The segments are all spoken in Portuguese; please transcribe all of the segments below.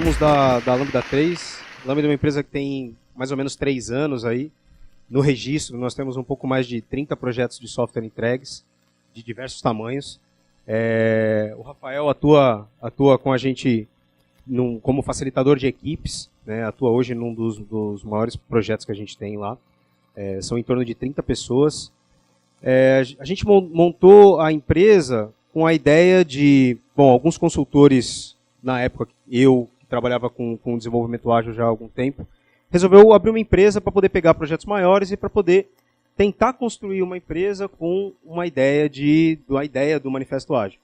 somos da Lambda 3. Lambda é uma empresa que tem mais ou menos 3 anos aí. No registro, nós temos um pouco mais de 30 projetos de software entregues, de diversos tamanhos. O Rafael atua com a gente como facilitador de equipes, né? Atua hoje num dos maiores projetos que a gente tem lá. São em torno de 30 pessoas. A gente montou a empresa com a ideia de, alguns consultores, na época, eu que trabalhava com desenvolvimento ágil já há algum tempo, resolveu abrir uma empresa para poder pegar projetos maiores e para poder tentar construir uma empresa com uma ideia do Manifesto Ágil.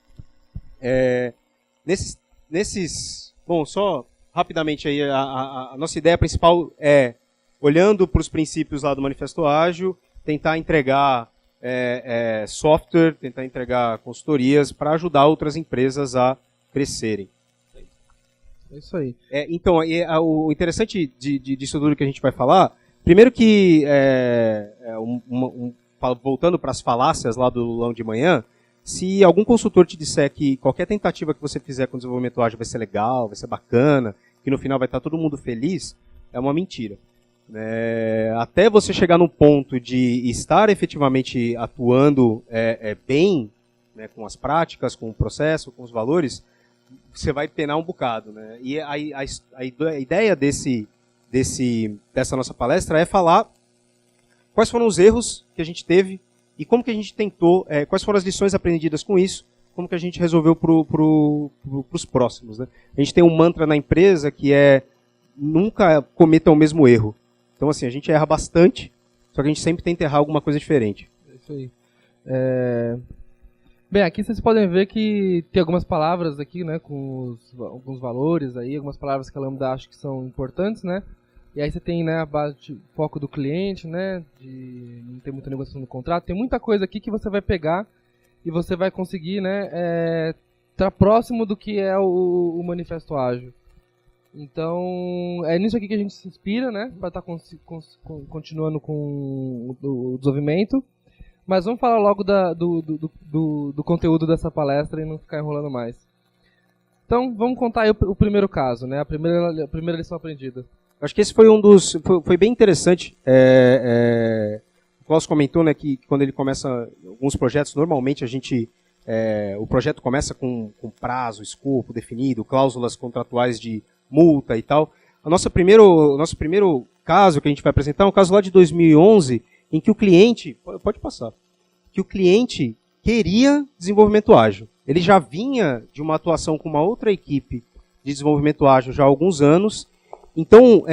Só rapidamente aí, a nossa ideia principal é, olhando para os princípios lá do Manifesto Ágil, tentar entregar software, tentar entregar consultorias para ajudar outras empresas a crescerem. É isso aí. Então, o interessante disso tudo que a gente vai falar, primeiro que, voltando para as falácias lá do Lão de Manhã, se algum consultor te disser que qualquer tentativa que você fizer com desenvolvimento ágil vai ser legal, vai ser bacana, que no final vai estar todo mundo feliz, é uma mentira. Até você chegar num ponto de estar efetivamente atuando bem, né, com as práticas, com o processo, com os valores, você vai penar um bocado, né? E a ideia dessa nossa palestra é falar quais foram os erros que a gente teve e como que a gente tentou, quais foram as lições aprendidas com isso, como que a gente resolveu para os próximos, né? A gente tem um mantra na empresa que é nunca cometa o mesmo erro. Então, assim, a gente erra bastante, só que a gente sempre tenta errar alguma coisa diferente. É isso aí. Bem, aqui vocês podem ver que tem algumas palavras aqui, né, com alguns valores aí, algumas palavras que a Lambda acha que são importantes, né? E aí você tem, né, a base de foco do cliente, né, de não ter muita negociação no contrato. Tem muita coisa aqui que você vai pegar e você vai conseguir, né, estar próximo do que é o Manifesto Ágil. Então, é nisso aqui que a gente se inspira, né, para estar continuando com o desenvolvimento. Mas vamos falar logo do conteúdo dessa palestra e não ficar enrolando mais. Então, vamos contar aí o primeiro caso, né? A primeira lição aprendida. Acho que esse foi foi bem interessante. O Klaus comentou, né, que quando ele começa alguns projetos, normalmente o projeto começa com prazo, escopo definido, cláusulas contratuais de multa e tal. O nosso primeiro caso que a gente vai apresentar é um caso lá de 2011, em que o cliente, que o cliente queria desenvolvimento ágil. Ele já vinha de uma atuação com uma outra equipe de desenvolvimento ágil já há alguns anos. Então,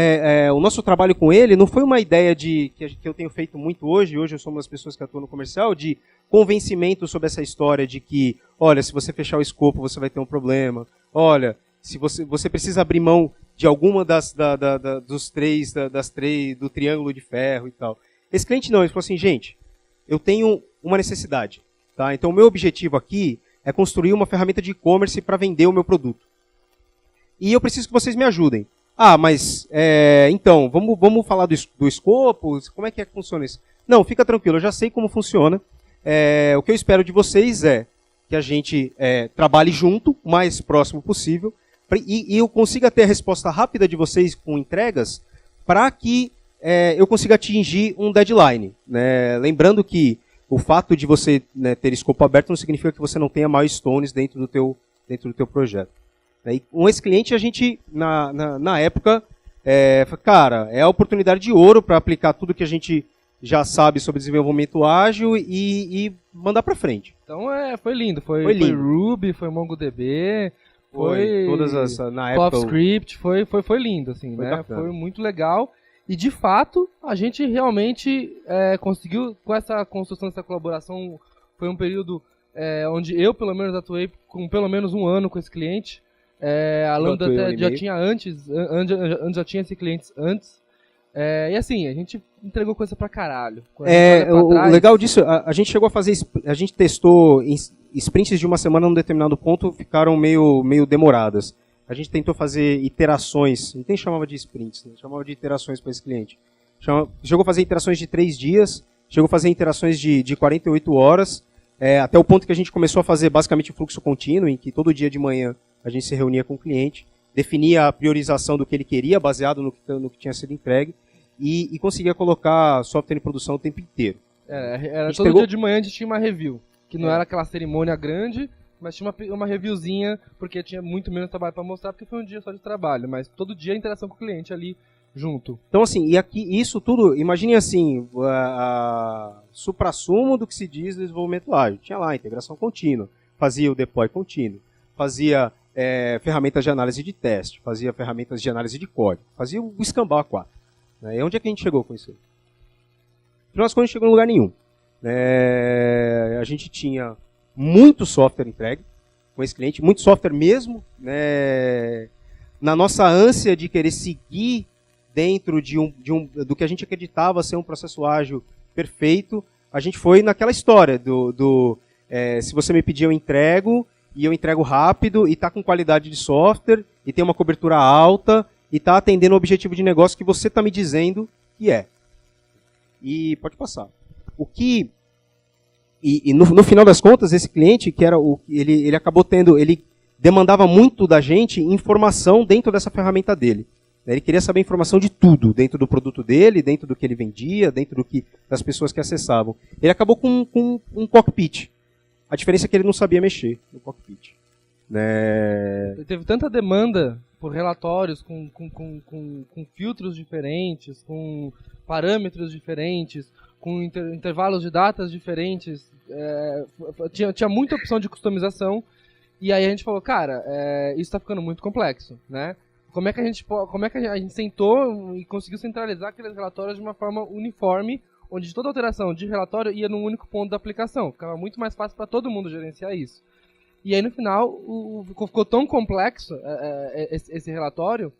o nosso trabalho com ele não foi uma ideia que eu tenho feito muito hoje eu sou uma das pessoas que atuam no comercial, de convencimento sobre essa história de que, olha, se você fechar o escopo, você vai ter um problema. Olha, se você precisa abrir mão de alguma do triângulo de ferro e tal. Esse cliente não, ele falou assim, gente, eu tenho uma necessidade, tá? Então o meu objetivo aqui é construir uma ferramenta de e-commerce para vender o meu produto. E eu preciso que vocês me ajudem. Mas então, vamos falar do escopo, como é que funciona isso? Não, fica tranquilo, eu já sei como funciona. O que eu espero de vocês é que a gente trabalhe junto, o mais próximo possível, e eu consiga ter a resposta rápida de vocês com entregas, para que eu consiga atingir um deadline, né? Lembrando que o fato de você, né, ter escopo aberto não significa que você não tenha milestones dentro do teu projeto. E com esse cliente, a gente, na época, cara, é a oportunidade de ouro para aplicar tudo que a gente já sabe sobre desenvolvimento ágil e mandar para frente. Então foi lindo. Foi Ruby, foi MongoDB, foi todas na época, CoffeeScript, foi lindo, assim, né? Bacana. Foi muito legal. E, de fato, a gente realmente conseguiu, com essa construção dessa colaboração, foi um período onde eu, pelo menos, atuei com pelo menos um ano com esse cliente. A Lambda até já tinha já tinha esse cliente antes. E assim, a gente entregou coisa pra caralho. O legal disso, a gente chegou a fazer, a gente testou sprints de uma semana num determinado ponto, ficaram meio demoradas. A gente tentou fazer iterações, não tem chamava de sprints, né? Chamava de iterações para esse cliente. Chegou a fazer iterações de 3 dias, chegou a fazer iterações de 48 horas, até o ponto que a gente começou a fazer basicamente fluxo contínuo, em que todo dia de manhã a gente se reunia com o cliente definia a priorização do que ele queria, baseado no que tinha sido entregue, e conseguia colocar software em produção o tempo inteiro. Era todo dia de manhã a gente tinha uma review, que não era aquela cerimônia grande, mas tinha uma reviewzinha, porque tinha muito menos trabalho para mostrar, porque foi um dia só de trabalho, mas todo dia a interação com o cliente ali junto. Então, assim, e aqui, isso tudo, imagine assim, a suprassumo do que se diz de desenvolvimento ágil. Tinha lá a integração contínua, fazia o deploy contínuo, fazia ferramentas de análise de teste, fazia ferramentas de análise de código, fazia o Scambau 4. Né? E onde é que a gente chegou com isso aí? Afinal das contas, a gente chegou em lugar nenhum. A gente tinha muito software entregue com esse cliente, muito software mesmo, né? Na nossa ânsia de querer seguir dentro do que a gente acreditava ser um processo ágil perfeito, a gente foi naquela história se você me pedir eu entrego, e eu entrego rápido, e está com qualidade de software, e tem uma cobertura alta, e está atendendo o objetivo de negócio que você está me dizendo que é. E pode passar. No final das contas, esse cliente, que era ele acabou ele demandava muito da gente informação dentro dessa ferramenta dele. Ele queria saber informação de tudo, dentro do produto dele, dentro do que ele vendia, dentro das pessoas que acessavam. Ele acabou com um cockpit. A diferença é que ele não sabia mexer no cockpit. Ele teve tanta demanda por relatórios com filtros diferentes, com parâmetros diferentes, com intervalos de datas diferentes. Tinha muita opção de customização. E aí a gente falou, cara, isso está ficando muito complexo, né? Como é que a gente sentou e conseguiu centralizar aqueles relatórios de uma forma uniforme, onde toda alteração de relatório ia num único ponto da aplicação. Ficava muito mais fácil para todo mundo gerenciar isso. E aí no final ficou tão complexo esse relatório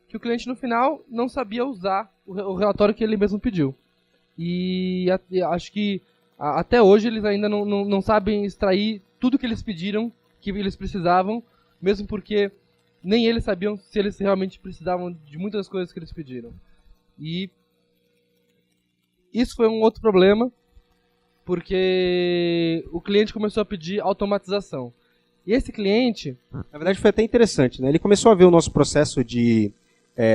que o cliente no final não sabia usar o relatório que ele mesmo pediu. E acho que até hoje eles ainda não sabem extrair tudo que eles pediram, que eles precisavam, mesmo porque nem eles sabiam se eles realmente precisavam de muitas coisas que eles pediram. E isso foi um outro problema, porque o cliente começou a pedir automatização. E esse cliente... Na verdade foi até interessante, né? Ele começou a ver o nosso processo de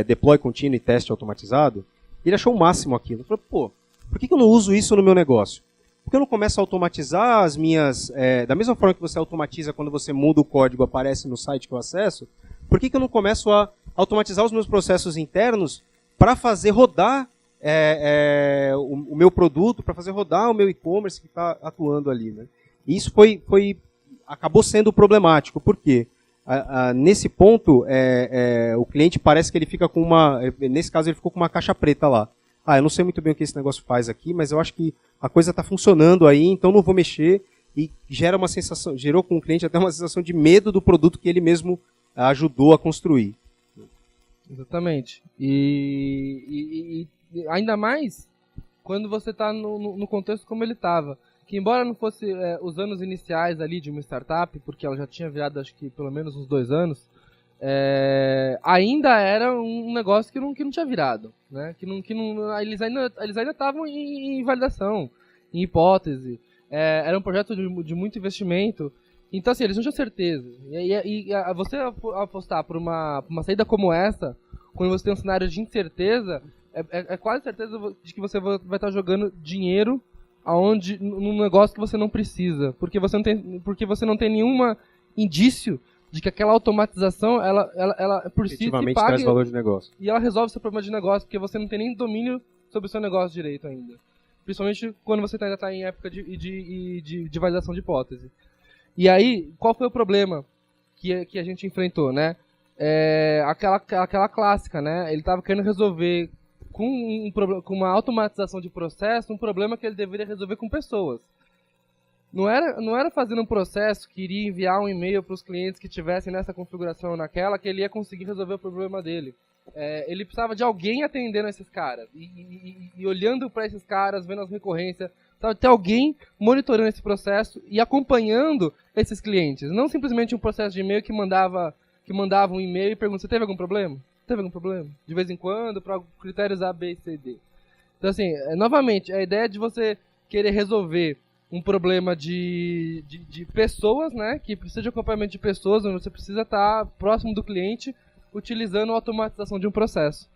deploy contínuo e teste automatizado, e ele achou o máximo aquilo. Ele falou, pô, por que eu não uso isso no meu negócio? Por que eu não começo a automatizar as minhas... da mesma forma que você automatiza quando você muda o código, aparece no site que eu acesso, por que eu não começo a automatizar os meus processos internos para fazer rodar o meu produto, para fazer rodar o meu e-commerce que está atuando ali, né? E isso acabou sendo problemático. Por quê? Nesse ponto, o cliente parece que ele fica com nesse caso ele ficou com uma caixa preta lá. Eu não sei muito bem o que esse negócio faz aqui, mas eu acho que a coisa está funcionando aí, então não vou mexer, e gerou com o cliente até uma sensação de medo do produto que ele mesmo ajudou a construir. Exatamente. E ainda mais quando você está no contexto como ele estava. Que embora não fosse os anos iniciais ali de uma startup, porque ela já tinha virado acho que pelo menos uns 2 anos, ainda era um negócio que não tinha virado, né? Eles ainda estavam em validação, em hipótese. Era um projeto de muito investimento. Então, assim, eles não tinham certeza. E você apostar por uma saída como essa, quando você tem um cenário de incerteza, é quase certeza de que você vai estar jogando dinheiro num negócio que você não precisa. Porque você não tem nenhum indício de que aquela automatização, ela por si se paga, traz valor de negócio. E ela resolve seu problema de negócio, porque você não tem nem domínio sobre o seu negócio direito ainda. Principalmente quando você ainda está em época de validação de hipótese. E aí, qual foi o problema que a gente enfrentou, né? Aquela clássica, né? Ele estava querendo resolver com uma automatização de processo um problema que ele deveria resolver com pessoas. Não era fazendo um processo que iria enviar um e-mail para os clientes que tivessem nessa configuração ou naquela que ele ia conseguir resolver o problema dele. Ele precisava de alguém atendendo esses caras e olhando para esses caras, vendo as recorrências. Precisava ter alguém monitorando esse processo e acompanhando esses clientes. Não simplesmente um processo de e-mail que mandava um e-mail e pergunta: você teve algum problema? Teve algum problema? De vez em quando, para critérios A, B, C, D. Então, assim, novamente, a ideia de você querer resolver um problema de pessoas, né? Que precisa de acompanhamento de pessoas, onde você precisa estar próximo do cliente, utilizando a automatização de um processo.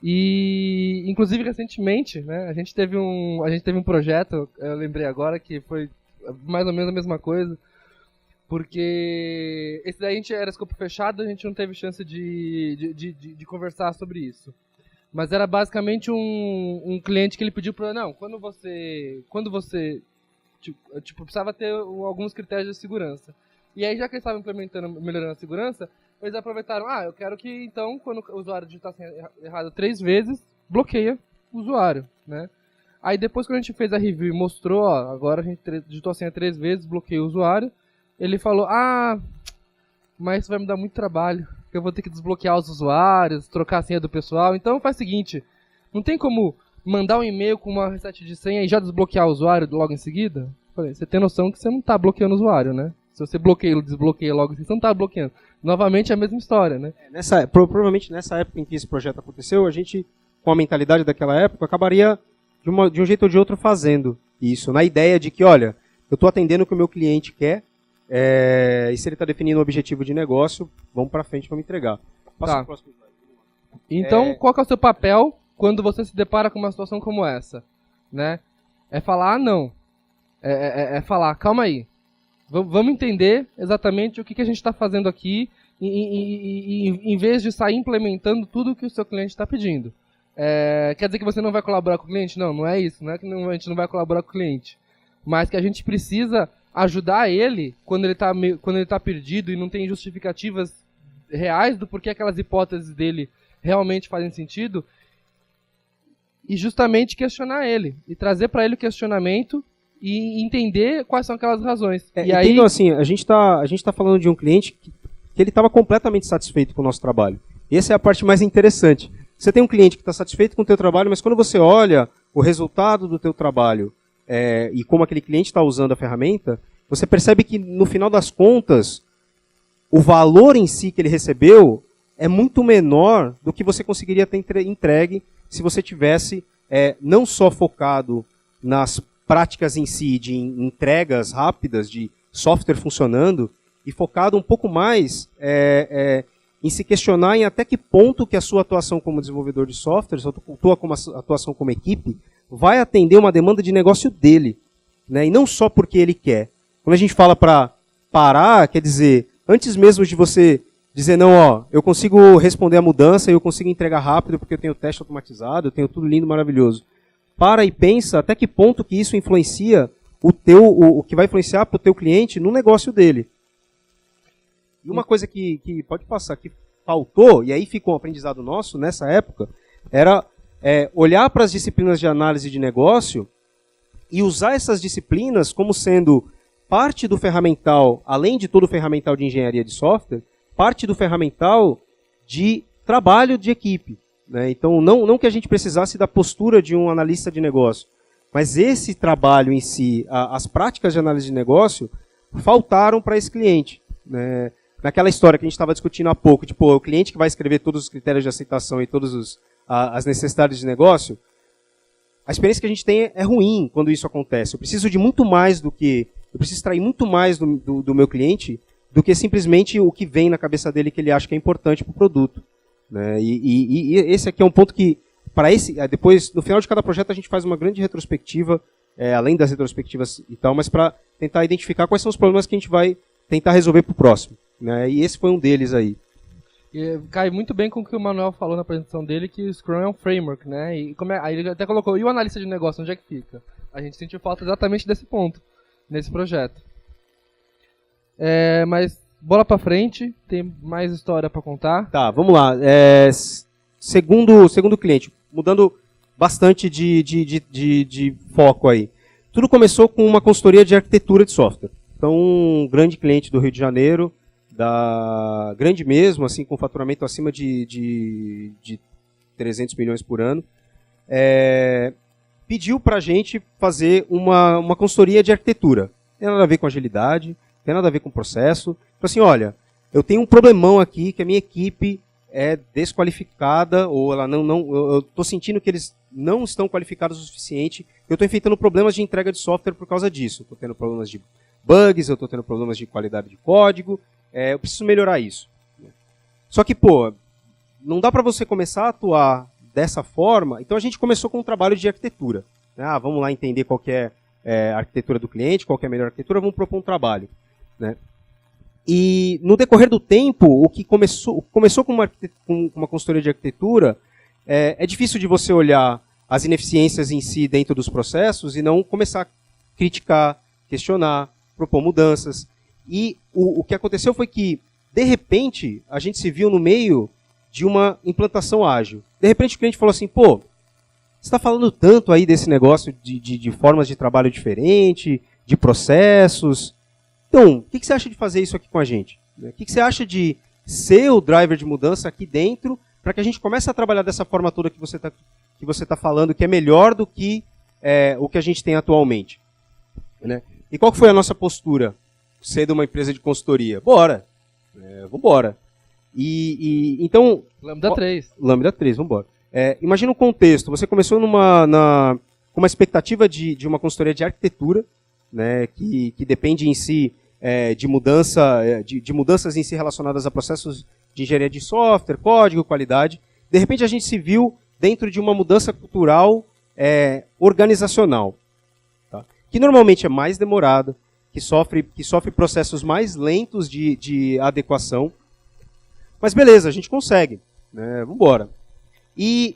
E, inclusive, recentemente, né, a gente teve um projeto, eu lembrei agora, que foi mais ou menos a mesma coisa, porque esse daí a gente era escopo fechado, a gente não teve chance de conversar sobre isso. Mas era basicamente um cliente que ele pediu para não, quando você precisava ter alguns critérios de segurança. E aí, já que eles estavam melhorando a segurança, eles aproveitaram, eu quero que, então, quando o usuário digitar senha errado 3 vezes, bloqueia o usuário, né? Aí depois, quando a gente fez a review e mostrou, agora a gente digitou a senha 3 vezes, bloqueia o usuário, ele falou, mas isso vai me dar muito trabalho, porque eu vou ter que desbloquear os usuários, trocar a senha do pessoal, então faz o seguinte, não tem como mandar um e-mail com uma reset de senha e já desbloquear o usuário logo em seguida? Falei, você tem noção que você não está bloqueando o usuário, né? Se você bloqueia ou desbloqueia logo, você não está bloqueando. Novamente é a mesma história, né? Provavelmente nessa época em que esse projeto aconteceu, a gente, com a mentalidade daquela época, acabaria de um jeito ou de outro fazendo isso. Na ideia de que, olha, eu estou atendendo o que o meu cliente quer, e se ele está definindo um objetivo de negócio, vamos para frente para me entregar. Tá. Então, qual que é o seu papel quando você se depara com uma situação como essa? Né? É falar, não. É falar, calma aí. Vamos entender exatamente o que a gente está fazendo aqui em vez de sair implementando tudo o que o seu cliente está pedindo. Quer dizer que você não vai colaborar com o cliente? Não é isso. Não é que a gente não vai colaborar com o cliente. Mas que a gente precisa ajudar ele quando ele tá perdido e não tem justificativas reais do porquê aquelas hipóteses dele realmente fazem sentido. E justamente questionar ele. E trazer para ele o questionamento e entender quais são aquelas razões. E aí, assim, a gente tá falando de um cliente que ele estava completamente satisfeito com o nosso trabalho. E essa é a parte mais interessante. Você tem um cliente que está satisfeito com o teu trabalho, mas quando você olha o resultado do teu trabalho e como aquele cliente está usando a ferramenta, você percebe que, no final das contas, o valor em si que ele recebeu é muito menor do que você conseguiria ter entregue se você tivesse não só focado nas práticas em si de entregas rápidas, de software funcionando, e focado um pouco mais em se questionar em até que ponto que a sua atuação como desenvolvedor de software, a sua atuação como equipe, vai atender uma demanda de negócio dele, né? E não só porque ele quer. Quando a gente fala para parar, quer dizer, antes mesmo de você dizer, não, eu consigo responder a mudança, eu consigo entregar rápido porque eu tenho teste automatizado, eu tenho tudo lindo, maravilhoso. Para e pensa até que ponto que isso influencia o que vai influenciar para o teu cliente no negócio dele. E uma coisa que pode passar, que faltou, e aí ficou um aprendizado nosso nessa época, era olhar para as disciplinas de análise de negócio e usar essas disciplinas como sendo parte do ferramental, além de todo o ferramental de engenharia de software, parte do ferramental de trabalho de equipe. Né? Então, não que a gente precisasse da postura de um analista de negócio, mas esse trabalho em si, as práticas de análise de negócio, faltaram para esse cliente. Né? Naquela história que a gente estava discutindo há pouco, tipo, o cliente que vai escrever todos os critérios de aceitação e todas as necessidades de negócio, a experiência que a gente tem é ruim quando isso acontece. Eu preciso de muito mais eu preciso extrair muito mais do meu cliente do que simplesmente o que vem na cabeça dele que ele acha que é importante para o produto. Né? E esse aqui é um ponto que, depois, no final de cada projeto, a gente faz uma grande retrospectiva, além das retrospectivas e tal, mas para tentar identificar quais são os problemas que a gente vai tentar resolver para o próximo. Né? E esse foi um deles aí. E cai muito bem com o que o Manuel falou na apresentação dele, que o Scrum é um framework, né? E aí ele até colocou, e o analista de negócio, onde é que fica? A gente sentiu falta exatamente desse ponto, nesse projeto. Mas, bola pra frente, tem mais história pra contar. Tá, vamos lá. Segundo cliente, mudando bastante de foco aí. Tudo começou com uma consultoria de arquitetura de software. Então, um grande cliente do Rio de Janeiro, grande mesmo, assim, com faturamento acima de 300 milhões por ano, pediu para a gente fazer uma consultoria de arquitetura. Não tem nada a ver com agilidade, não tem nada a ver com processo. Então, assim, olha, eu tenho um problemão aqui que a minha equipe é desqualificada, ou eu estou sentindo que eles não estão qualificados o suficiente, eu estou enfrentando problemas de entrega de software por causa disso. Estou tendo problemas de bugs, eu estou tendo problemas de qualidade de código, eu preciso melhorar isso. Só que, não dá para você começar a atuar dessa forma, então a gente começou com um trabalho de arquitetura. Né? Vamos lá entender qual que é a arquitetura do cliente, qual que é a melhor arquitetura, vamos propor um trabalho. Né? E no decorrer do tempo, o que começou com uma consultoria de arquitetura, é difícil de você olhar as ineficiências em si dentro dos processos e não começar a criticar, questionar, propor mudanças. E o que aconteceu foi que, de repente, a gente se viu no meio de uma implantação ágil. De repente o cliente falou assim, pô, você está falando tanto aí desse negócio de formas de trabalho diferente, de processos. Então, o que você acha de fazer isso aqui com a gente? O que você acha de ser o driver de mudança aqui dentro, para que a gente comece a trabalhar dessa forma toda que você tá falando, que é melhor do que o que a gente tem atualmente? Né? E qual que foi a nossa postura? Ser de uma empresa de consultoria? Bora! Vambora! Então... Lambda 3. Lambda 3, vambora. Imagina um contexto. Você começou com uma expectativa de uma consultoria de arquitetura, né, que depende em si de mudanças em si relacionadas a processos de engenharia de software, código, qualidade. De repente a gente se viu dentro de uma mudança cultural organizacional, tá? Que normalmente é mais demorada, que sofre processos mais lentos de adequação. Mas beleza, a gente consegue. Né? Vamos embora. E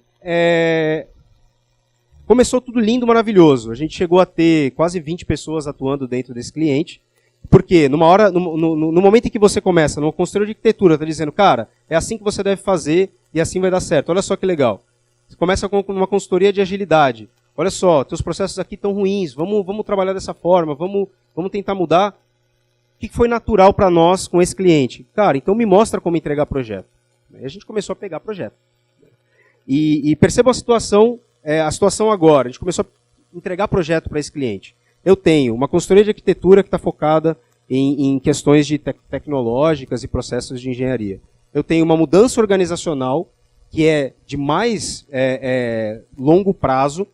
começou tudo lindo, maravilhoso. A gente chegou a ter quase 20 pessoas atuando dentro desse cliente. Porque no momento em que você começa, numa consultoria de arquitetura, está dizendo, cara, é assim que você deve fazer e assim vai dar certo. Olha só que legal. Você começa com uma consultoria de agilidade. Olha só, teus processos aqui estão ruins, vamos trabalhar dessa forma, vamos tentar mudar. O que foi natural para nós com esse cliente? Cara, então me mostra como entregar projeto. Aí a gente começou a pegar projeto. E perceba a situação agora. A gente começou a entregar projeto para esse cliente. Eu tenho uma consultoria de arquitetura que está focada em questões tecnológicas e processos de engenharia. Eu tenho uma mudança organizacional que é de mais longo prazo.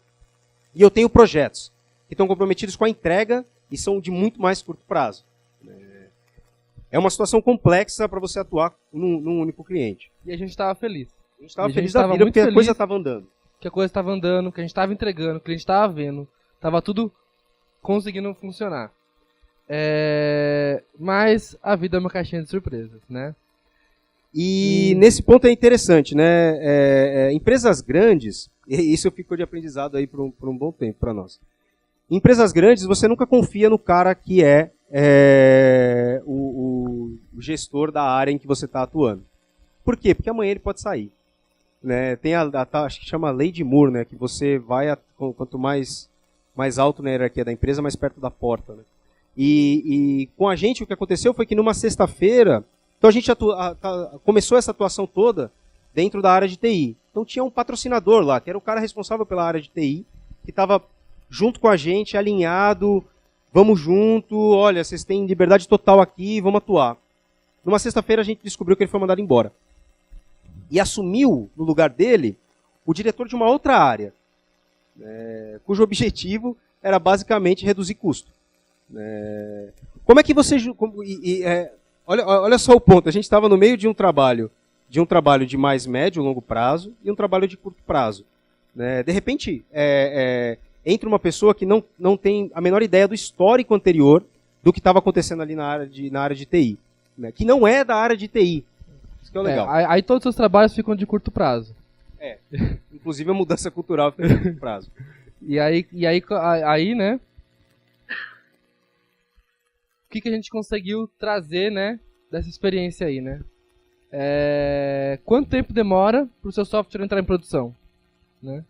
E eu tenho projetos que estão comprometidos com a entrega e são de muito mais curto prazo. É uma situação complexa para você atuar num único cliente. E a gente estava feliz. A gente estava feliz da vida porque a coisa estava andando. Que a coisa estava andando, que a gente estava entregando, que o cliente estava vendo. Estava tudo conseguindo funcionar. Mas a vida é uma caixinha de surpresas, né? E nesse ponto é interessante, né? Empresas grandes, e isso ficou de aprendizado aí por um bom tempo para nós. Em empresas grandes, você nunca confia no cara que o gestor da área em que você está atuando. Por quê? Porque amanhã ele pode sair. Né? Tem acho que chama Lei de Moore, né? Que você vai, quanto mais alto na hierarquia da empresa, mais perto da porta. Né? E com a gente, o que aconteceu foi que numa sexta-feira, então a gente começou essa atuação toda dentro da área de TI. Então tinha um patrocinador lá, que era o cara responsável pela área de TI, que estava junto com a gente, alinhado, vamos junto, olha, vocês têm liberdade total aqui, vamos atuar. Numa sexta-feira a gente descobriu que ele foi mandado embora. E assumiu no lugar dele o diretor de uma outra área, cujo objetivo era basicamente reduzir custo. Como é que você... Olha só o ponto, a gente estava no meio de um trabalho de mais médio, longo prazo e um trabalho de curto prazo. De repente, entra uma pessoa que não tem a menor ideia do histórico anterior do que estava acontecendo ali na área de TI, que não é da área de TI. Isso que é legal. Aí todos os seus trabalhos ficam de curto prazo. Inclusive a mudança cultural fica de curto prazo. E aí, né? O que a gente conseguiu trazer, né, dessa experiência aí, né? Quanto tempo demora para o seu software entrar em produção? Né?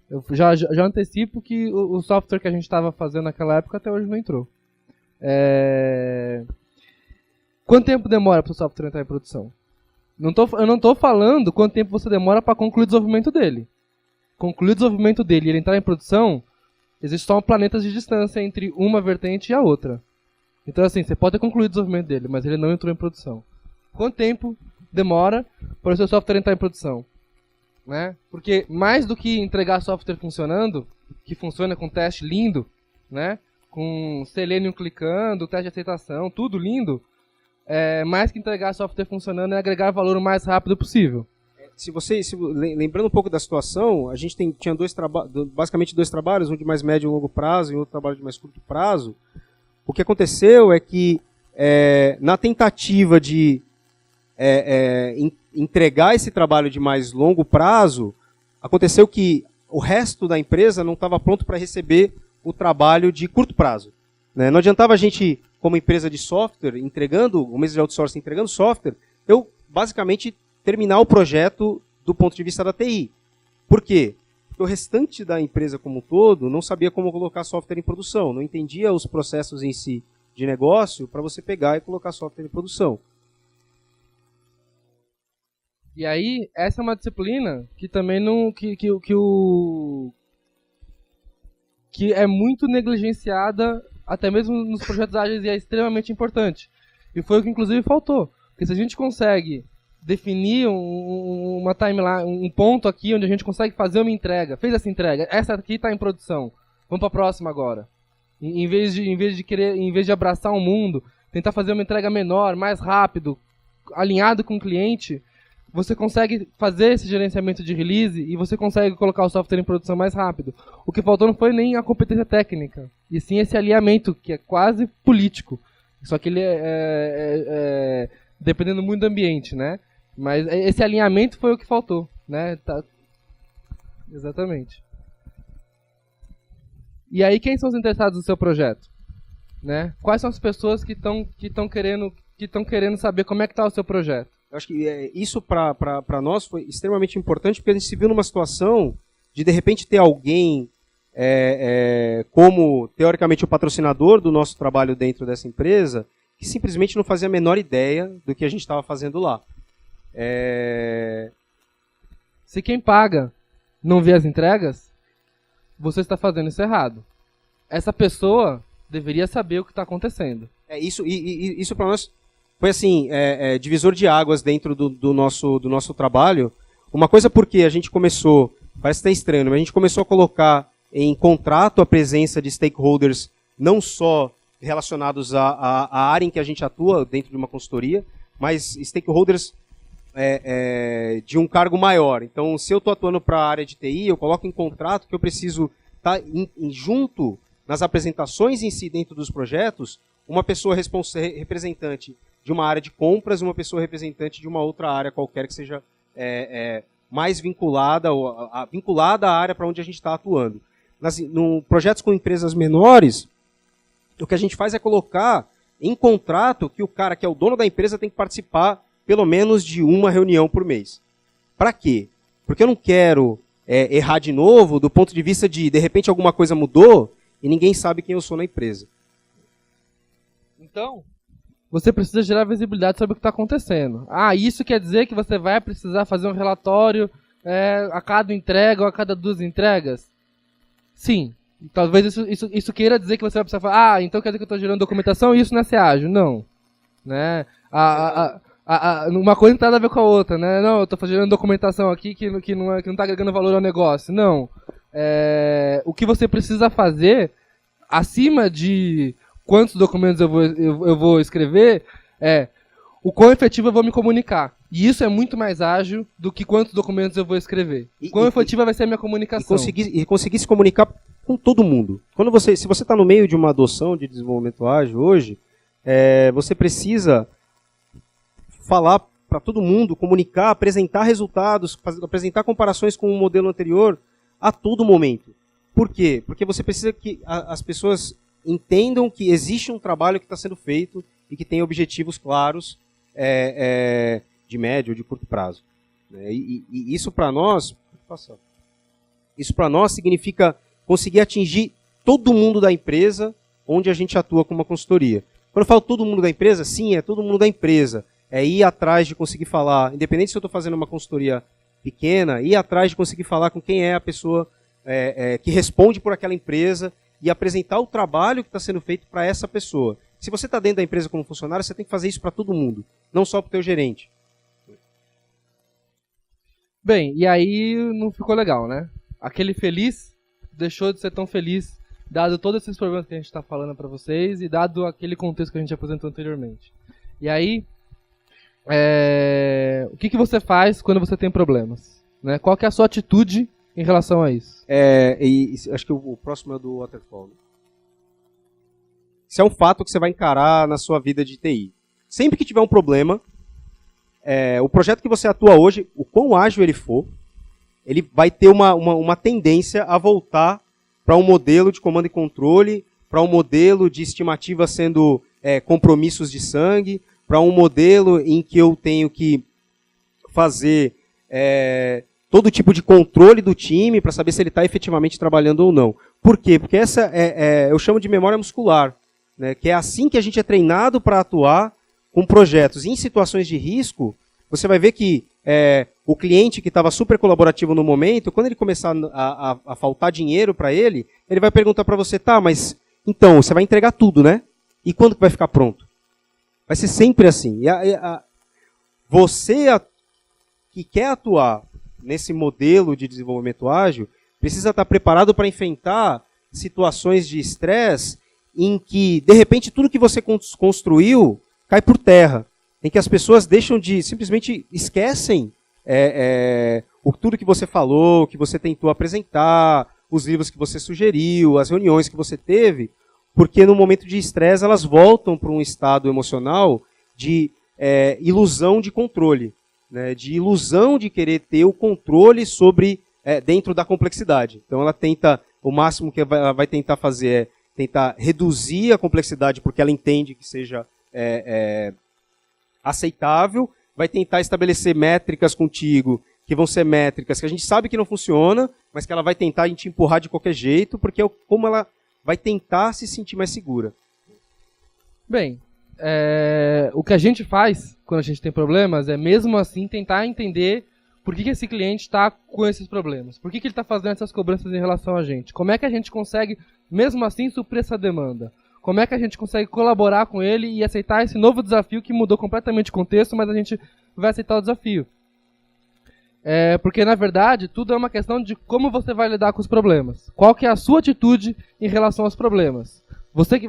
Eu já antecipo que o software que a gente estava fazendo naquela época até hoje não entrou. Quanto tempo demora para o software entrar em produção? Eu não estou falando quanto tempo você demora para concluir o desenvolvimento dele. Concluir o desenvolvimento dele e ele entrar em produção, existe só planetas de distância entre uma vertente e a outra. Então, assim, você pode ter concluído o desenvolvimento dele, mas ele não entrou em produção. Quanto tempo demora para o seu software entrar em produção? Né? Porque mais do que entregar software funcionando, que funciona com teste lindo, né? Com Selenium clicando, teste de aceitação, tudo lindo, mais que entregar software funcionando é agregar valor o mais rápido possível. lembrando um pouco da situação, a gente tinha basicamente dois trabalhos, um de mais médio e longo prazo e outro trabalho de mais curto prazo. O que aconteceu é que, na tentativa de entregar esse trabalho de mais longo prazo, aconteceu que o resto da empresa não estava pronto para receber o trabalho de curto prazo. Né? Não adiantava a gente, como empresa de software, uma empresa de outsourcing entregando software, eu basicamente terminar o projeto do ponto de vista da TI. Por quê? Porque o restante da empresa como um todo não sabia como colocar software em produção, não entendia os processos em si de negócio para você pegar e colocar software em produção. E aí, essa é uma disciplina que também não... que é muito negligenciada, até mesmo nos projetos ágeis, e é extremamente importante. E foi o que, inclusive, faltou. Porque se a gente consegue definir uma timeline, um ponto aqui onde a gente consegue fazer uma entrega, fez essa entrega, essa aqui está em produção, vamos para a próxima agora. Em vez de abraçar o mundo, tentar fazer uma entrega menor, mais rápido, alinhado com o cliente, você consegue fazer esse gerenciamento de release e você consegue colocar o software em produção mais rápido. O que faltou não foi nem a competência técnica, e sim esse alinhamento, que é quase político. Só que ele dependendo muito do ambiente, né? Mas esse alinhamento foi o que faltou, né? Exatamente. E aí, quem são os interessados no seu projeto? Né? Quais são as pessoas que estão querendo saber como é que está o seu projeto? Eu acho que isso para nós foi extremamente importante, porque a gente se viu numa situação de repente ter alguém como, teoricamente, o patrocinador do nosso trabalho dentro dessa empresa, que simplesmente não fazia a menor ideia do que a gente estava fazendo lá. Se quem paga não vê as entregas, você está fazendo isso errado. Essa pessoa deveria saber o que está acontecendo. Isso para nós foi assim, divisor de águas dentro do nosso trabalho. Uma coisa porque a gente começou, parece até estranho, mas a gente começou a colocar em contrato a presença de stakeholders não só relacionados à área em que a gente atua dentro de uma consultoria, mas stakeholders de um cargo maior. Então, se eu estou atuando para a área de TI, eu coloco em contrato que eu preciso estar junto nas apresentações em si dentro dos projetos, uma pessoa representante de uma área de compras e uma pessoa representante de uma outra área qualquer que seja mais vinculada à área para onde a gente está atuando. No projetos com empresas menores, o que a gente faz é colocar em contrato que o cara que é o dono da empresa tem que participar pelo menos de uma reunião por mês. Para quê? Porque eu não quero errar de novo do ponto de vista de repente, alguma coisa mudou e ninguém sabe quem eu sou na empresa. Então, você precisa gerar visibilidade sobre o que está acontecendo. Isso quer dizer que você vai precisar fazer um relatório a cada entrega ou a cada 2 entregas? Sim. Talvez isso queira dizer que você vai precisar falar, então quer dizer que eu estou gerando documentação e isso não é ser ágil. Não. Né? Uma coisa não tem nada a ver com a outra. Né? Não, eu estou gerando documentação aqui que não está agregando valor ao negócio. Não. O que você precisa fazer, acima de quantos documentos eu vou escrever, o quão efetivo eu vou me comunicar. E isso é muito mais ágil do que quantos documentos eu vou escrever. Quão efetiva vai ser a minha comunicação. E conseguir se comunicar com todo mundo. Se você está no meio de uma adoção de desenvolvimento ágil hoje, você precisa falar para todo mundo, comunicar, apresentar resultados, apresentar comparações com o modelo anterior a todo momento. Por quê? Porque você precisa que as pessoas entendam que existe um trabalho que está sendo feito e que tem objetivos claros de médio ou de curto prazo. E isso para nós significa conseguir atingir todo mundo da empresa onde a gente atua com uma consultoria. Quando eu falo todo mundo da empresa, sim, é todo mundo da empresa. É ir atrás de conseguir falar, independente se eu estou fazendo uma consultoria pequena, ir atrás de conseguir falar com quem é a pessoa que responde por aquela empresa e apresentar o trabalho que está sendo feito para essa pessoa. Se você está dentro da empresa como funcionário, você tem que fazer isso para todo mundo, não só para o teu gerente. Bem, e aí não ficou legal, né? Aquele feliz deixou de ser tão feliz, dado todos esses problemas que a gente está falando para vocês e dado aquele contexto que a gente apresentou anteriormente. E aí, o que você faz quando você tem problemas? Né? Qual que é a sua atitude em relação a isso? Acho que o próximo é do Waterfall. Né? Isso é um fato que você vai encarar na sua vida de TI. Sempre que tiver um problema, o projeto que você atua hoje, o quão ágil ele for, ele vai ter uma tendência a voltar para um modelo de comando e controle, para um modelo de estimativa sendo compromissos de sangue, para um modelo em que eu tenho que fazer todo tipo de controle do time para saber se ele está efetivamente trabalhando ou não. Por quê? Porque essa eu chamo de memória muscular, né, que é assim que a gente é treinado para atuar com projetos. Em situações de risco, você vai ver que o cliente que estava super colaborativo no momento, quando ele começar a faltar dinheiro para ele, ele vai perguntar para você, tá, mas então, você vai entregar tudo, né? E quando que vai ficar pronto? Vai ser sempre assim. Você que quer atuar nesse modelo de desenvolvimento ágil, precisa estar preparado para enfrentar situações de estresse em que, de repente, tudo que você construiu cai por terra. Em que as pessoas simplesmente esquecem tudo que você falou, que você tentou apresentar, os livros que você sugeriu, as reuniões que você teve, porque no momento de estresse elas voltam para um estado emocional de ilusão de controle, né, de ilusão de querer ter o controle sobre dentro da complexidade. Então ela tenta, o máximo que ela vai tentar fazer é tentar reduzir a complexidade porque ela entende que seja aceitável, vai tentar estabelecer métricas contigo, que vão ser métricas que a gente sabe que não funciona, mas que ela vai tentar te empurrar de qualquer jeito, porque é como ela vai tentar se sentir mais segura. Bem, o que a gente faz quando a gente tem problemas é mesmo assim tentar entender por que esse cliente está com esses problemas, por que ele está fazendo essas cobranças em relação a gente, como é que a gente consegue mesmo assim suprir essa demanda. Como é que a gente consegue colaborar com ele e aceitar esse novo desafio que mudou completamente o contexto, mas a gente vai aceitar o desafio. Porque, na verdade, tudo é uma questão de como você vai lidar com os problemas. Qual que é a sua atitude em relação aos problemas. Você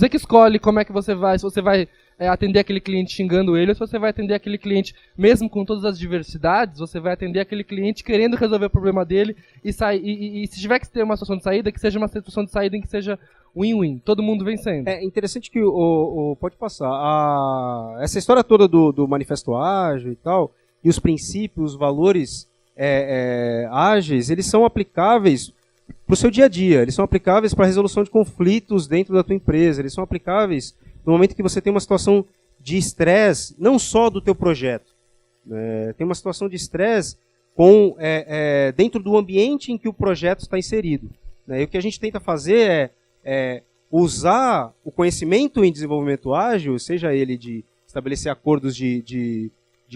que escolhe como é que você vai, se você vai atender aquele cliente xingando ele, ou se você vai atender aquele cliente, mesmo com todas as diversidades, você vai atender aquele cliente querendo resolver o problema dele e se tiver que ter uma situação de saída, que seja uma situação de saída em que seja win-win, todo mundo vencendo. É interessante que pode passar. Essa história toda do manifesto ágil e tal, e os princípios, os valores ágeis, eles são aplicáveis para o seu dia a dia, eles são aplicáveis para a resolução de conflitos dentro da tua empresa, eles são aplicáveis no momento que você tem uma situação de estresse, não só do teu projeto, tem uma situação de estresse dentro do ambiente em que o projeto está inserido. Né? E o que a gente tenta fazer usar o conhecimento em desenvolvimento ágil, seja ele de estabelecer acordos de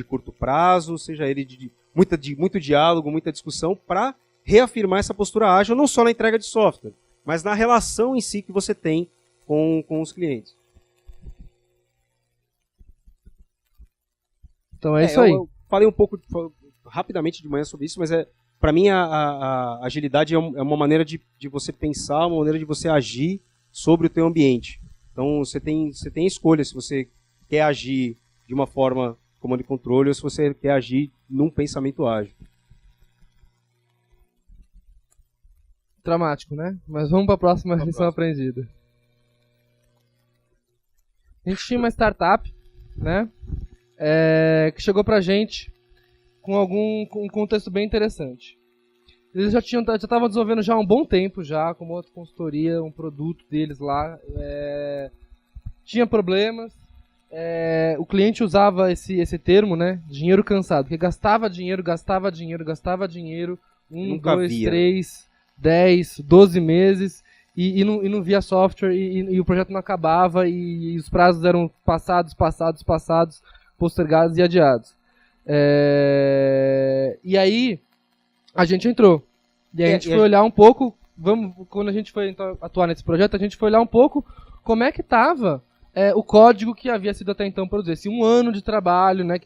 curto prazo, seja ele de muito diálogo, muita discussão, para reafirmar essa postura ágil, não só na entrega de software, mas na relação em si que você tem com os clientes. Então é isso aí. Eu falei um pouco rapidamente de manhã sobre isso, mas para mim a agilidade é uma maneira de você pensar, uma maneira de você agir sobre o teu ambiente. Então você tem escolha se você quer agir de uma forma comando e controle ou se você quer agir num pensamento ágil. Dramático, né? Mas vamos para a próxima lição aprendida. A gente tinha uma startup, né? Que chegou pra gente com um contexto bem interessante. Eles já estavam desenvolvendo já há um bom tempo, já com uma outra consultoria, um produto deles lá. Tinha problemas. O cliente usava esse termo, né? Dinheiro cansado, porque gastava dinheiro. 1, 2, 3, 10, 12 meses e não via software e o projeto não acabava e os prazos eram passados, postergados e adiados. E aí a gente entrou. E aí a gente foi olhar um pouco, quando a gente foi então, atuar nesse projeto, a gente foi olhar um pouco como é que estava o código que havia sido até então produzido. Esse 1 ano de trabalho, né,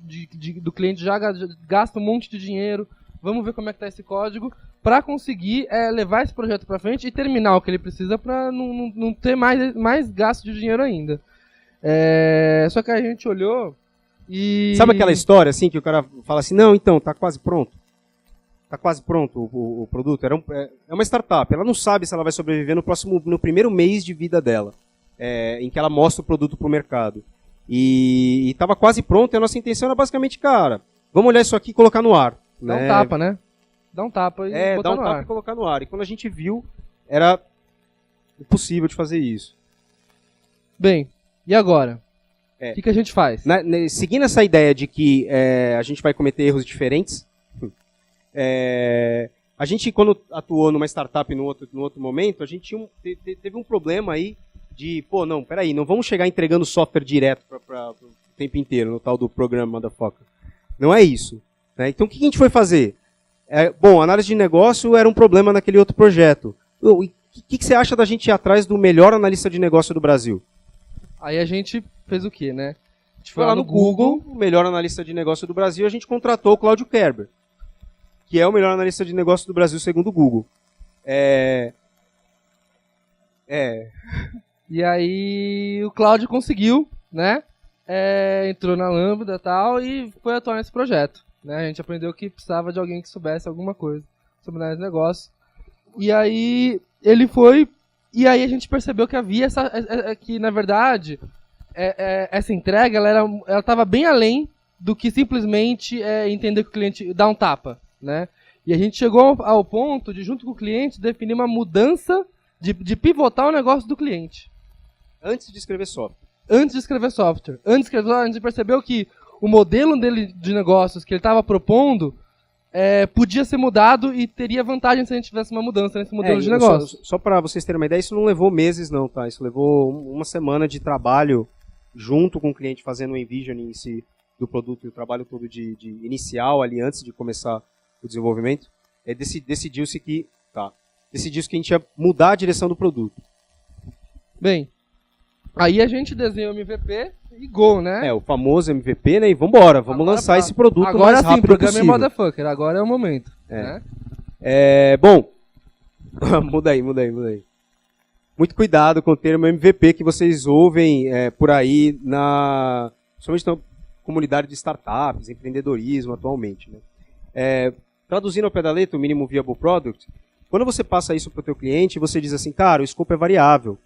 do cliente já gasta um monte de dinheiro. Vamos ver como é que está esse código para conseguir levar esse projeto para frente e terminar o que ele precisa para não ter mais gasto de dinheiro ainda. Só que a gente olhou E... Sabe aquela história assim que o cara fala assim, não, então, tá quase pronto? Tá quase pronto o produto? É uma startup, ela não sabe se ela vai sobreviver no primeiro mês de vida dela, em que ela mostra o produto pro mercado. E tava quase pronto, e a nossa intenção era basicamente, cara, vamos olhar isso aqui e colocar no ar. Dá um tapa, né? Dá um tapa e botar dá um no tapa ar. e colocar no ar. E quando a gente viu, era impossível de fazer isso. Bem, e agora? O que a gente faz? Seguindo essa ideia de que a gente vai cometer erros diferentes, a gente, quando atuou numa startup no outro momento, a gente teve um problema aí de, não vamos chegar entregando software direto para o tempo inteiro, no tal do programa Motherfucker. Não é isso. Né? Então, o que a gente foi fazer? Análise de negócio era um problema naquele outro projeto. O que você acha da gente ir atrás do melhor analista de negócio do Brasil? Aí a gente fez o quê, né? A gente foi lá no Google, o melhor analista de negócio do Brasil, a gente contratou o Cláudio Kerber, que é o melhor analista de negócio do Brasil segundo o Google. E aí o Cláudio conseguiu, né? Entrou na Lambda e tal e foi atuar nesse projeto. Né? A gente aprendeu que precisava de alguém que soubesse alguma coisa sobre análise de negócio. E aí ele foi, e aí a gente percebeu que havia que na verdade essa entrega ela estava bem além do que simplesmente entender que o cliente dá um tapa, né? E a gente chegou ao ponto de, junto com o cliente, definir uma mudança de pivotar o negócio do cliente. Antes de escrever software. Antes de escrever software. Antes de escrever software, a gente percebeu que o modelo dele de negócios que ele estava propondo podia ser mudado e teria vantagem se a gente tivesse uma mudança nesse modelo de negócio. Só para vocês terem uma ideia, isso não levou meses não, tá? Isso levou uma semana de trabalho junto com o cliente, fazendo o envisioning em si do produto e o trabalho todo de inicial ali antes de começar o desenvolvimento. Decidiu-se que a gente ia mudar a direção do produto. Bem, aí a gente desenhou o MVP e go, né? O famoso MVP, né? E vamos lançar esse produto mais rápido possível. Agora sim, motherfucker, agora é o momento. Né? Bom, muda aí. Muito cuidado com o termo MVP que vocês ouvem por aí, principalmente na comunidade de startups, empreendedorismo atualmente. Né? Traduzindo ao pé da letra, o Minimum Viable Product, quando você passa isso para o teu cliente, você diz assim, cara, o escopo é variável.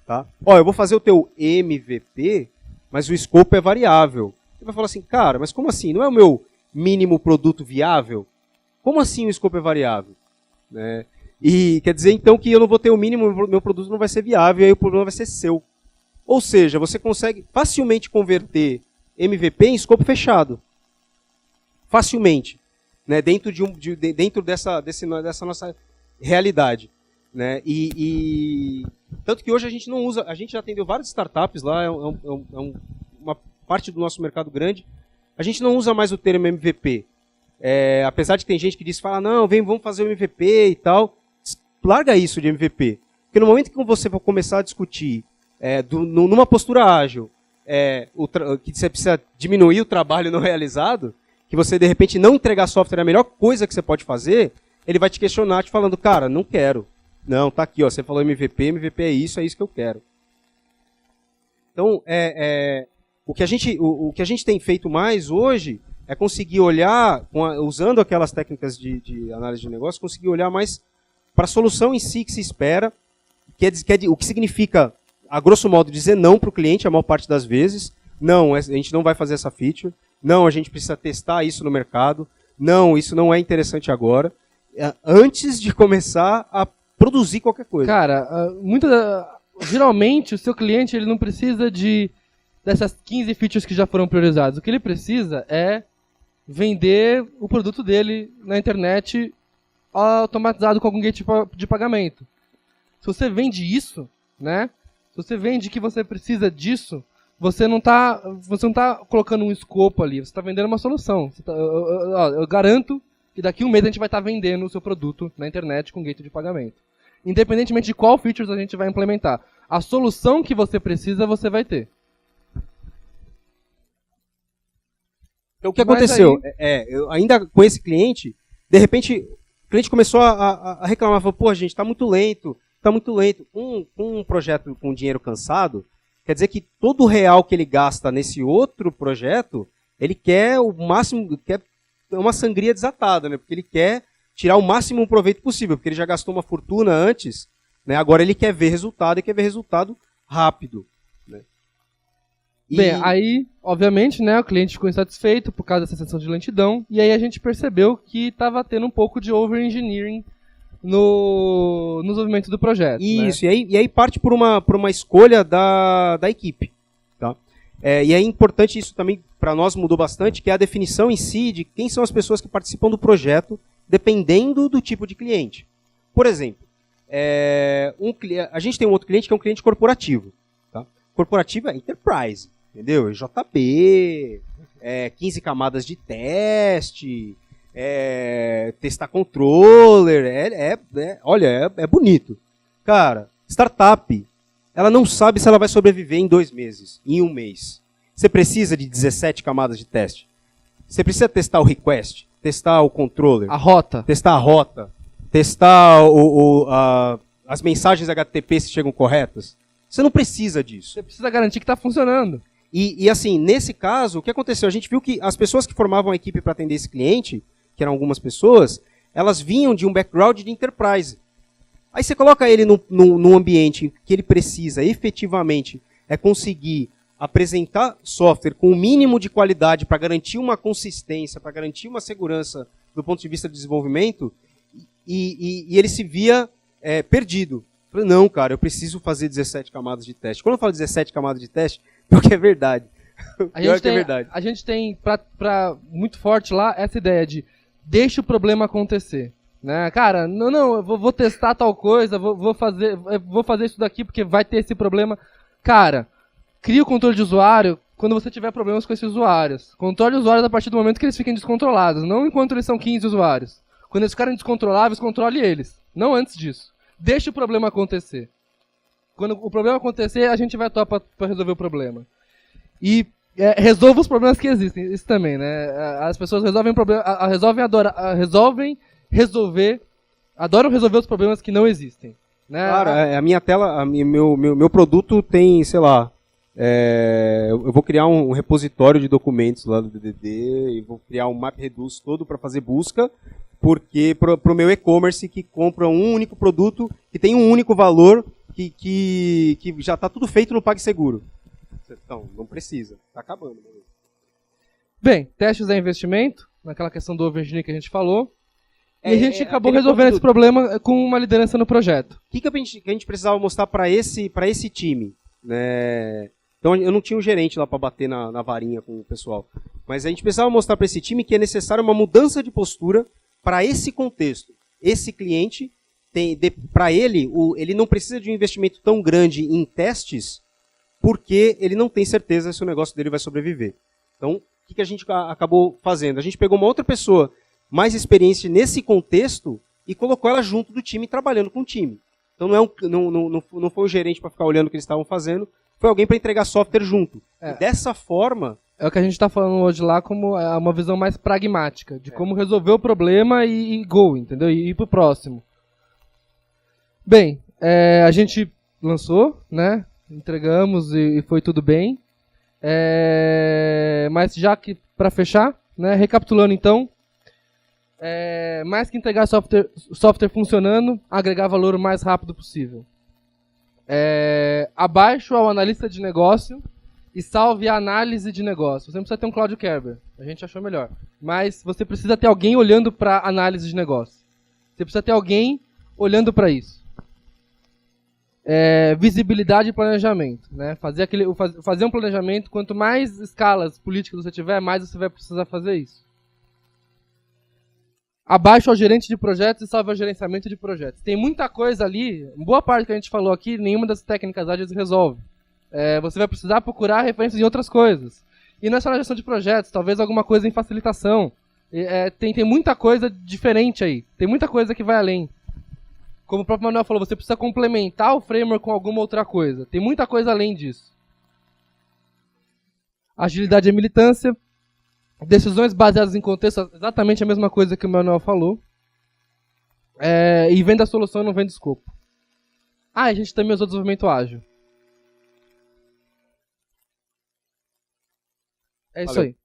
Tá? Eu vou fazer o teu MVP, mas o escopo é variável. Você vai falar assim, cara, mas como assim? Não é o meu mínimo produto viável? Como assim o escopo é variável? Né? E quer dizer, então, que eu não vou ter o mínimo, meu produto não vai ser viável, e aí o problema vai ser seu. Ou seja, você consegue facilmente converter MVP em escopo fechado. Facilmente. Né? Dentro dessa nossa realidade. Né? Tanto que hoje a gente não usa, a gente já atendeu várias startups lá, uma parte do nosso mercado grande, a gente não usa mais o termo MVP. Apesar de que tem gente que diz, não, vamos fazer o MVP e tal, larga isso de MVP. Porque no momento que você for começar a discutir numa postura ágil, que você precisa diminuir o trabalho não realizado, que você de repente não entregar software é a melhor coisa que você pode fazer, ele vai te questionar, te falando, cara, não quero. Não, tá aqui, você falou MVP é isso que eu quero. Então, o que a gente tem feito mais hoje é conseguir olhar, usando aquelas técnicas de análise de negócio, conseguir olhar mais para a solução em si que se espera, o que significa, a grosso modo, dizer não para o cliente a maior parte das vezes. Não, a gente não vai fazer essa feature. Não, a gente precisa testar isso no mercado. Não, isso não é interessante agora. Antes de começar a produzir qualquer coisa. Cara, geralmente o seu cliente ele não precisa dessas 15 features que já foram priorizadas. O que ele precisa é vender o produto dele na internet automatizado com algum gateway de pagamento. Se você vende isso, né? Se você vende que você precisa disso, você não tá colocando um escopo ali, você está vendendo uma solução. Eu garanto que daqui a um mês a gente vai estar vendendo o seu produto na internet com gateway de pagamento. Independentemente de qual features a gente vai implementar. A solução que você precisa, você vai ter. Então o que aconteceu? Eu ainda com esse cliente, de repente, o cliente começou a reclamar, falou, pô, gente, está muito lento. Com um projeto com dinheiro cansado, quer dizer que todo o real que ele gasta nesse outro projeto, ele quer o máximo, quer uma sangria desatada, né? Porque ele quer tirar o máximo proveito possível, porque ele já gastou uma fortuna antes, né? Agora ele quer ver resultado e quer ver resultado rápido, né? Bem, aí, obviamente, né, o cliente ficou insatisfeito por causa dessa sensação de lentidão, e aí a gente percebeu que estava tendo um pouco de over-engineering no desenvolvimento do projeto. Isso, né? e aí parte por uma escolha da equipe. Tá? E é importante, isso também para nós mudou bastante, que é a definição em si de quem são as pessoas que participam do projeto, dependendo do tipo de cliente. Por exemplo, a gente tem um outro cliente que é um cliente corporativo. Tá? Corporativo é enterprise, entendeu? JB, 15 camadas de teste, testar controller, olha, é bonito. Cara, startup, ela não sabe se ela vai sobreviver em 2 meses, em 1 mês. Você precisa de 17 camadas de teste. Você precisa testar o request, testar o controller, testar a rota, testar as mensagens HTTP se chegam corretas. Você não precisa disso. Você precisa garantir que está funcionando. E assim, nesse caso, o que aconteceu? A gente viu que as pessoas que formavam a equipe para atender esse cliente, que eram algumas pessoas, elas vinham de um background de enterprise. Aí você coloca ele num ambiente que ele precisa efetivamente conseguir apresentar software com o mínimo de qualidade para garantir uma consistência, para garantir uma segurança do ponto de vista do desenvolvimento, e ele se via perdido. Eu falei, não, cara, eu preciso fazer 17 camadas de teste. Quando eu falo 17 camadas de teste, porque é verdade. A gente tem muito forte lá essa ideia de deixa o problema acontecer. Né? Cara, não, eu vou testar tal coisa, vou fazer isso daqui porque vai ter esse problema. Cara, cria o controle de usuário quando você tiver problemas com esses usuários. Controle usuários a partir do momento que eles fiquem descontrolados, não enquanto eles são 15 usuários. Quando eles ficarem descontroláveis, controle eles, não antes disso. Deixa o problema acontecer. Quando o problema acontecer, a gente vai atuar para resolver o problema. E resolva os problemas que existem, isso também, né? As pessoas resolvem adoram resolver os problemas que não existem. Né? Cara, a minha tela, meu produto tem, sei lá, eu vou criar um repositório de documentos lá do DDD e vou criar um MapReduce todo para fazer busca, porque pro meu e-commerce que compra um único produto, que tem um único valor, que já está tudo feito no PagSeguro. Então, não precisa, está acabando. Bem, testes é investimento, naquela questão do overengineering que a gente falou. E a gente acabou resolvendo esse problema com uma liderança no projeto. O que a gente precisava mostrar para esse time? Né? Então, eu não tinha um gerente lá para bater na varinha com o pessoal. Mas a gente precisava mostrar para esse time que é necessário uma mudança de postura para esse contexto. Esse cliente, para ele não precisa de um investimento tão grande em testes, porque ele não tem certeza se o negócio dele vai sobreviver. Então, o que a gente acabou fazendo? A gente pegou uma outra pessoa mais experiente nesse contexto e colocou ela junto do time, trabalhando com o time. Então não foi o gerente para ficar olhando o que eles estavam fazendo, foi alguém para entregar software junto. E dessa forma... É o que a gente está falando hoje lá como uma visão mais pragmática, de como resolver o problema e go, entendeu? E ir pro próximo. Bem, a gente lançou, né? Entregamos e foi tudo bem. Mas já que, para fechar, né? Recapitulando então, mais que entregar software funcionando, agregar valor o mais rápido possível. Abaixo ao analista de negócio e salve a análise de negócio. Você não precisa ter um Claudio Kerber, a gente achou melhor. Mas você precisa ter alguém olhando para análise de negócio. Você precisa ter alguém olhando para isso. Visibilidade e planejamento. Né? Fazer um planejamento, quanto mais escalas políticas você tiver, mais você vai precisar fazer isso. Abaixo ao gerente de projetos e salve ao gerenciamento de projetos. Tem muita coisa ali, boa parte que a gente falou aqui, nenhuma das técnicas ágeis resolve. Você vai precisar procurar referências em outras coisas. E não é só na gestão de projetos, talvez alguma coisa em facilitação. Tem muita coisa diferente aí, tem muita coisa que vai além. Como o próprio Manuel falou, você precisa complementar o framework com alguma outra coisa. Tem muita coisa além disso. Agilidade e militância. Decisões baseadas em contexto, exatamente a mesma coisa que o Manuel falou. E vem da solução, não vem do escopo. A gente também usou desenvolvimento ágil. É isso Valeu. aí.